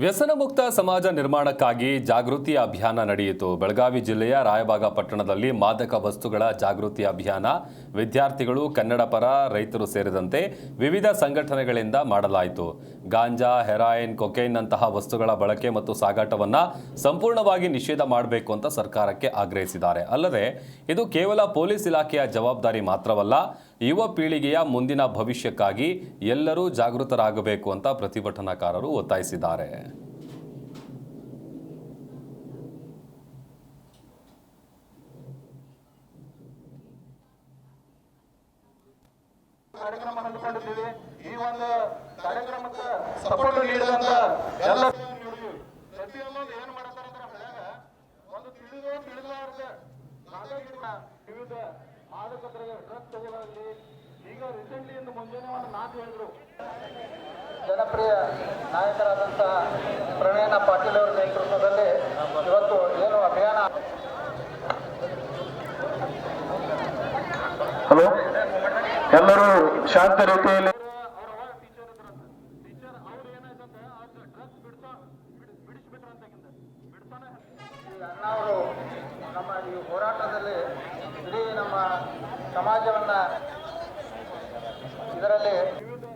ವ್ಯಸನ ಮುಕ್ತ ಸಮಾಜ ನಿರ್ಮಾಣಕ್ಕಾಗಿ ಜಾಗೃತಿ ಅಭಿಯಾನ ನಡೆಯಿತು. ಬೆಳಗಾವಿ ಜಿಲ್ಲೆಯ ರಾಯಬಾಗ ಪಟ್ಟಣದಲ್ಲಿ ಮಾದಕ ವಸ್ತುಗಳ ಜಾಗೃತಿ ಅಭಿಯಾನ ವಿದ್ಯಾರ್ಥಿಗಳು, ಕನ್ನಡಪರ ರೈತರು ಸೇರಿದಂತೆ ವಿವಿಧ ಸಂಘಟನೆಗಳಿಂದ ಮಾಡಲಾಯಿತು. ಗಾಂಜಾ, ಹೆರಾಯಿನ್, ಕೊಕೈನ್ ನಂತಹ ವಸ್ತುಗಳ ಬಳಕೆ ಮತ್ತು ಸಾಗಾಟವನ್ನು ಸಂಪೂರ್ಣವಾಗಿ ನಿಷೇಧ ಮಾಡಬೇಕು ಅಂತ ಸರ್ಕಾರಕ್ಕೆ ಆಗ್ರಹಿಸಿದ್ದಾರೆ. ಅಲ್ಲದೆ ಇದು ಕೇವಲ ಪೊಲೀಸ್ ಇಲಾಖೆಯ ಜವಾಬ್ದಾರಿ ಮಾತ್ರವಲ್ಲ, ಯುವ ಪೀಳಿಗೆಯ ಮುಂದಿನ ಭವಿಷ್ಯಕ್ಕಾಗಿ ಎಲ್ಲರೂ ಜಾಗೃತರಾಗಬೇಕು ಅಂತ ಪ್ರತಿಭಟನಾಕಾರರು ಒತ್ತಾಯಿಸಿದ್ದಾರೆ. ಕಾರ್ಯಕ್ರಮ ಹಮ್ಮಿಕೊಂಡಿದ್ದೀವಿ. ಈ ಒಂದು ಕಾರ್ಯಕ್ರಮಕ್ಕೆ ಸಪೋರ್ಟ್ ನೀಡಿದಂತ ಎಲ್ಲ ಪ್ರತಿಯೊಂದು ಏನು ಮಾಡತಾರೆ ಅಂದ್ರೆ ಮನ್ಯಾಗ ಒಂದು ತಿಳಿದಾರ್ದ ವಿವಿಧ ಮಾದಕ ದ್ರವ್ಯ ಡ್ರಗ್ ತಗೊಳ್ಳಲಿ. ಈಗ ರೀಸೆಂಟ್ಲಿ ಇಂದು ಮುಂಜಾನೆ ಒಂದು ಮಾತು ಹೇಳಿದ್ರು, ಜನಪ್ರಿಯ ನಾಯಕರಾದಂಥ ಪ್ರವೀಣ ಪಾಟೀಲ್ ಅವರ ನೇತೃತ್ವದಲ್ಲಿ ಇವತ್ತು ಏನು ಅಭಿಯಾನ. ಹಲೋ, ಎಲ್ಲರೂ ಶಾಂತ ರೀತಿಯಲ್ಲಿ ಅಣ್ಣಾವರು ನಮ್ಮ ಈ ಹೋರಾಟದಲ್ಲಿ ಇಡೀ ನಮ್ಮ ಸಮಾಜವನ್ನ ಇದರಲ್ಲಿ